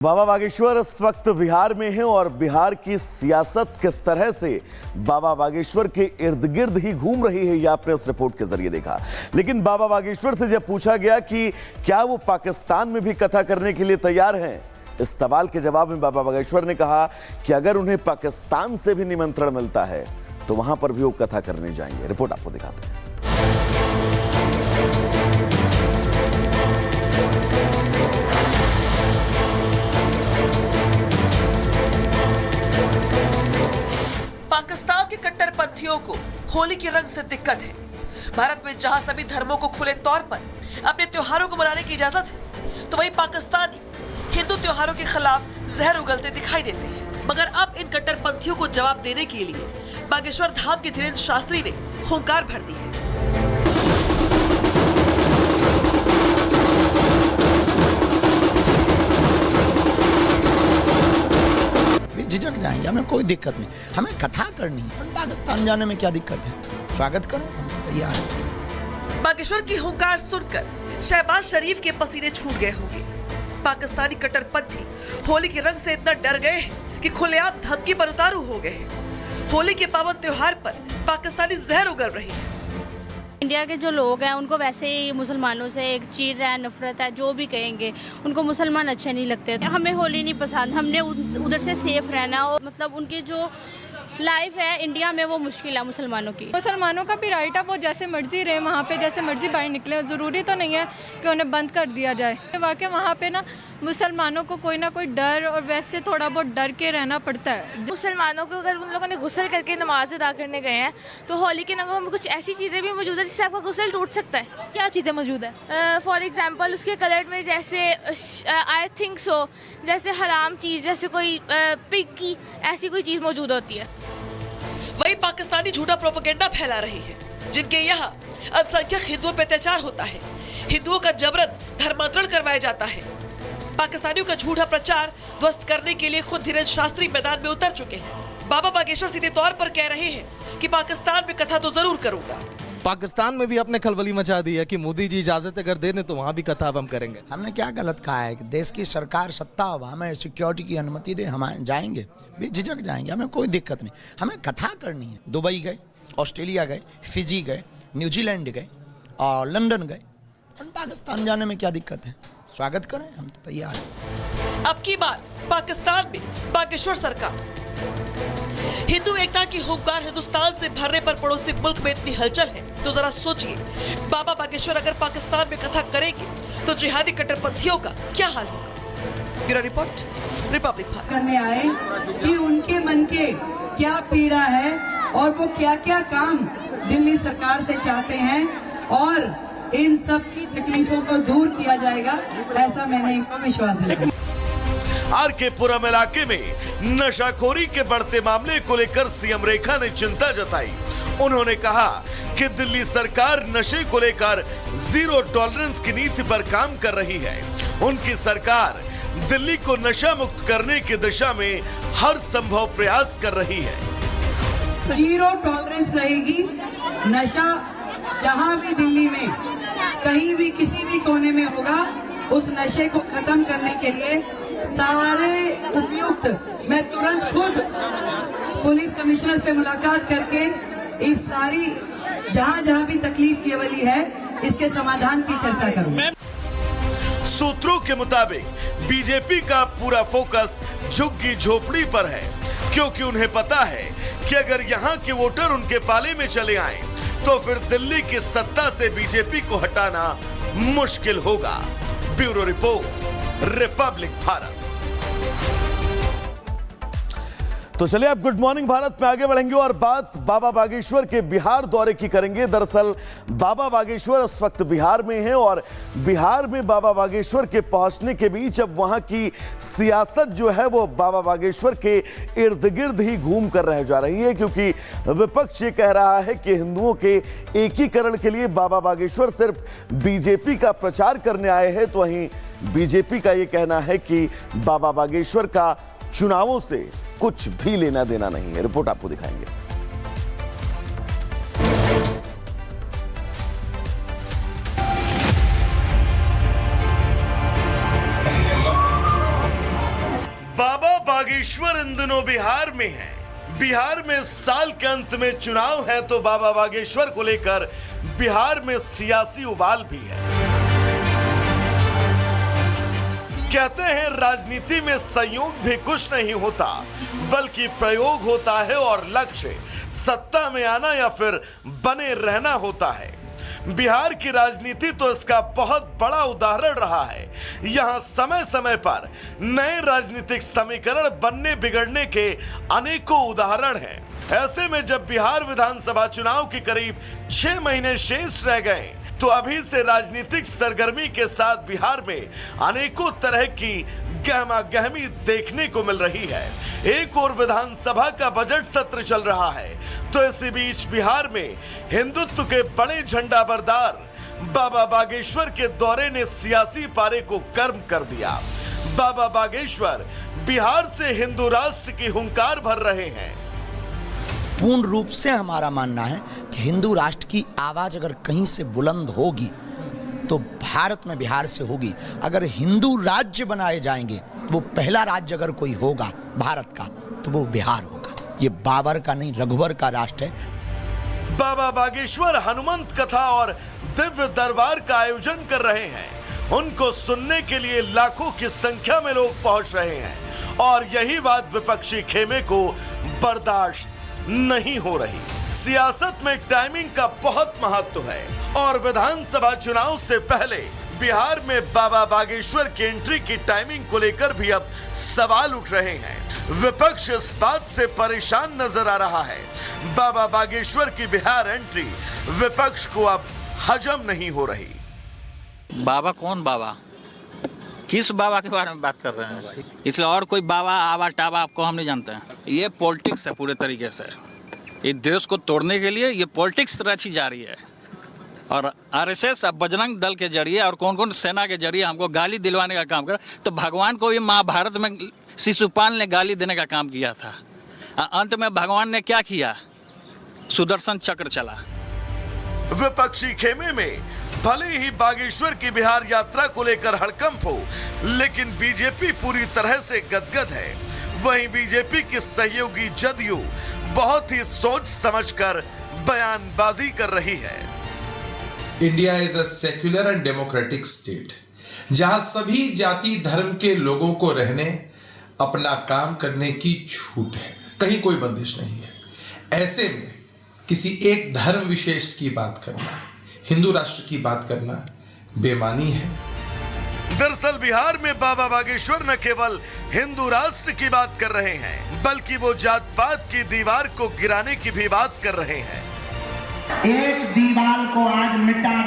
बाबा बागेश्वर इस वक्त बिहार में है और बिहार की सियासत किस तरह से बाबा बागेश्वर के इर्द गिर्द ही घूम रही है, यह आपने इस रिपोर्ट के जरिए देखा। लेकिन बाबा बागेश्वर से जब पूछा गया कि क्या वो पाकिस्तान में भी कथा करने के लिए तैयार हैं, इस सवाल के जवाब में बाबा बागेश्वर ने कहा कि अगर उन्हें पाकिस्तान से भी निमंत्रण मिलता है तो वहां पर भी वो कथा करने जाएंगे। रिपोर्ट आपको दिखाते हैं। पाकिस्तान के कट्टरपंथियों को होली के रंग से दिक्कत है। भारत में जहां सभी धर्मों को खुले तौर पर अपने त्योहारों को मनाने की इजाजत है, तो वहीं पाकिस्तानी हिंदू त्योहारों के खिलाफ जहर उगलते दिखाई देते हैं। मगर अब इन कट्टरपंथियों को जवाब देने के लिए बागेश्वर धाम के धीरेन्द्र शास्त्री ने हुंकार भर दी है। झिझक जाएंगे, हमें कोई दिक्कत नहीं, हमें कथा करनी है। पाकिस्तान जाने में क्या दिक्कत है? स्वागत करें, हम तो तैयार हैं। बागेश्वर की हुंकार सुनकर शहबाज शरीफ के पसीने छूट गए होंगे। पाकिस्तानी कट्टरपंथी होली के रंग से इतना डर गए हैं कि खुलेआम धमकी पर उतारू हो गए हैं। होली के पावन त्योहार पर पाकिस्तानी जहर उगल रहे हैं। इंडिया के जो लोग हैं उनको वैसे ही मुसलमानों से एक चीर है, नफरत है, जो भी कहेंगे, उनको मुसलमान अच्छे नहीं लगते। हमें होली नहीं पसंद, हमने उधर से सेफ रहना और मतलब उनकी जो लाइफ है इंडिया में वो मुश्किल है मुसलमानों की। मुसलमानों का भी राइट है, वो जैसे मर्जी रहे, वहाँ पे जैसे मर्जी बाहर निकले, ज़रूरी तो नहीं है कि उन्हें बंद कर दिया जाए। वाकई वहाँ पे ना मुसलमानों को कोई ना कोई डर और वैसे थोड़ा बहुत डर के रहना पड़ता है। मुसलमानों को अगर उन लोगों ने गुस्ल करके नमाज अदा करने गए हैं तो होली के रंगों में कुछ ऐसी चीज़ें भी मौजूद है जिससे आपका गुस्ल टूट सकता है। क्या चीज़ें मौजूद है? फॉर एग्जांपल उसके कलर में जैसे आई थिंक सो जैसे हराम चीज़, जैसे कोई पिग की ऐसी कोई चीज़ मौजूद होती है। वही पाकिस्तानी झूठा प्रोपेगेंडा फैला रही है, जिनके यहाँ अल्पसंख्यक हिंदुओं पर अत्याचार होता है, हिंदुओं का जबरन धर्मांतरण करवाया जाता है। पाकिस्तानियों का झूठा प्रचार ध्वस्त करने के लिए खुद धीरेन्द्र शास्त्री मैदान में उतर चुके हैं। बाबा बागेश्वर सीधे तौर पर कह रहे हैं कि पाकिस्तान में कथा तो जरूर करूंगा। पाकिस्तान में भी अपने खलबली मचा दी है कि मोदी जी इजाजत अगर देने तो वहाँ भी कथा हम करेंगे। हमने क्या गलत कहा है कि देश की सरकार सत्ता हो, हमें सिक्योरिटी की अनुमति दे, हम जाएंगे, झिझक जाएंगे, हमें कोई दिक्कत नहीं, हमें कथा करनी है। दुबई गए, ऑस्ट्रेलिया गए, फिजी गए, न्यूजीलैंड गए और लंदन गए, पाकिस्तान जाने में क्या दिक्कत है? स्वागत करें, हम तो तैयार हैं। अब की बार पाकिस्तान में बागेश्वर सरकार। हिंदू एकता की हुंकार हिंदुस्तान से भरने पर पड़ोसी मुल्क में इतनी हलचल है तो जरा सोचिए, बाबा बागेश्वर अगर पाकिस्तान में कथा करेंगे तो जिहादी कट्टरपंथियों का क्या हाल होगा। Bureau report, Republic Bharat. करने आए कि उनके मन के क्या पीड़ा है और वो क्या क्या काम दिल्ली सरकार से चाहते हैं और इन सब की तकलीफों को दूर किया जाएगा, ऐसा मैंने इनको विश्वास दिलाया। आर के पुरम इलाके में नशाखोरी के बढ़ते मामले को लेकर सीएम रेखा ने चिंता जताई। उन्होंने कहा कि दिल्ली सरकार नशे को लेकर जीरो टॉलरेंस की नीति पर काम कर रही है। उनकी सरकार दिल्ली को नशा मुक्त करने की दिशा में हर संभव प्रयास कर रही है। जीरो टॉलरेंस रहेगी। नशा जहां भी दिल्ली में कहीं भी किसी भी कोने में होगा, उस नशे को खत्म करने के लिए सारे उपयुक्त, मैं तुरंत खुद पुलिस कमिश्नर से मुलाकात करके इस सारी जहां जहां भी तकलीफ की वाली है इसके समाधान की चर्चा करूंगा। सूत्रों के मुताबिक बीजेपी का पूरा फोकस झुग्गी झोपड़ी पर है, क्योंकि उन्हें पता है कि अगर यहाँ के वोटर उनके पाले में चले आए तो फिर दिल्ली की सत्ता से बीजेपी को हटाना मुश्किल होगा। Bureau report, Republic Bharat. तो चलिए अब गुड मॉर्निंग भारत में आगे बढ़ेंगे और बात बाबा बागेश्वर के बिहार दौरे की करेंगे। दरअसल बाबा बागेश्वर इस वक्त बिहार में हैं और बिहार में बाबा बागेश्वर के पहुंचने के बीच अब वहां की सियासत जो है वो बाबा बागेश्वर के इर्द गिर्द ही घूम कर रह जा रही है, क्योंकि विपक्ष ये कह रहा है कि हिंदुओं के एकीकरण के लिए बाबा बागेश्वर सिर्फ बीजेपी का प्रचार करने आए हैं, तो वहीं बीजेपी का ये कहना है कि बाबा बागेश्वर का चुनावों से कुछ भी लेना देना नहीं है। रिपोर्ट आपको दिखाएंगे। बागेश्वर इन दिनों बिहार में है। बिहार में साल के अंत में चुनाव है, तो बाबा बागेश्वर को लेकर बिहार में सियासी उबाल भी है। कहते हैं राजनीति में संयोग भी कुछ नहीं होता, बल्कि प्रयोग होता है और लक्ष्य सत्ता में आना या फिर बने रहना होता है। बिहार की राजनीति तो इसका बहुत बड़ा उदाहरण रहा है। यहां समय समय पर नए राजनीतिक समीकरण बनने बिगड़ने के अनेकों उदाहरण हैं। ऐसे में जब बिहार विधानसभा चुनाव के करीब 6 महीने शेष रह गए, तो अभी से राजनीतिक सरगर्मी के साथ बिहार में अनेकों तरह की गहमा गहमी देखने को मिल रही है। एक और विधानसभा का बजट सत्र चल रहा है, तो इसी बीच बिहार में हिंदुत्व के बड़े झंडा बरदार बाबा बागेश्वर के दौरे ने सियासी पारे को गर्म कर दिया। बाबा बागेश्वर बिहार से हिंदू राष्ट्र की हुंकार भर रहे हैं। पूर्ण रूप से हमारा मानना है कि हिंदू राष्ट्र की आवाज अगर कहीं से बुलंद होगी तो भारत में बिहार से होगी। अगर हिंदू राज्य बनाए जाएंगे, वो पहला राज्य अगर कोई होगा भारत का, तो वो बिहार होगा। ये बाबर का नहीं, रघुवर का राष्ट्र है। बाबा बागेश्वर हनुमंत कथा और दिव्य दरबार का आयोजन कर रहे हैं। उनको सुनने के लिए लाखों की संख्या में लोग पहुंच रहे हैं, और यही बात विपक्षी खेमे को बर्दाश्त नहीं हो रही। सियासत में टाइमिंग का बहुत महत्व है, और विधानसभा चुनाव से पहले बिहार में बाबा बागेश्वर की एंट्री की टाइमिंग को लेकर भी अब सवाल उठ रहे हैं। विपक्ष इस बात से परेशान नजर आ रहा है। बाबा बागेश्वर की बिहार एंट्री विपक्ष को अब हजम नहीं हो रही। बाबा कौन बाबा, किस बाबा के बारे में बात कर रहे हैं? इसलिए और कोई बाबा आवा टाबा आपको हम नहीं जानते हैं। ये पॉलिटिक्स है पूरे तरीके से। इस देश को तोड़ने के लिए ये पॉलिटिक्स रची जा रही है, और आरएसएस अब बजरंग दल के जरिए और कौन कौन सेना के जरिए हमको गाली दिलवाने का काम कर। तो भगवान को भी महाभारत में शिशुपाल ने गाली देने का काम किया था। अंत में भगवान ने क्या किया? सुदर्शन चक्र चला। विपक्षी खेमे में भले ही बागेश्वर की बिहार यात्रा को लेकर हड़कंप हो, लेकिन बीजेपी पूरी तरह से गदगद है। वहीं बीजेपी की सहयोगी जदयू बहुत ही सोच समझकर बयानबाजी कर रही है। India is a secular and democratic state, जहां सभी जाति धर्म के लोगों को रहने, अपना काम करने की छूट है, कहीं कोई बंदिश नहीं है। ऐसे में किसी एक धर्म विशेष की बात करना, हिंदू राष्ट्र की बात करना बेमानी है। दरअसल बिहार में बाबा बागेश्वर न केवल हिंदू राष्ट्र की बात कर रहे हैं, बल्कि वो जात पात की दीवार को गिराने की भी बात कर रहे हैं। एक दीवार को आज मिटा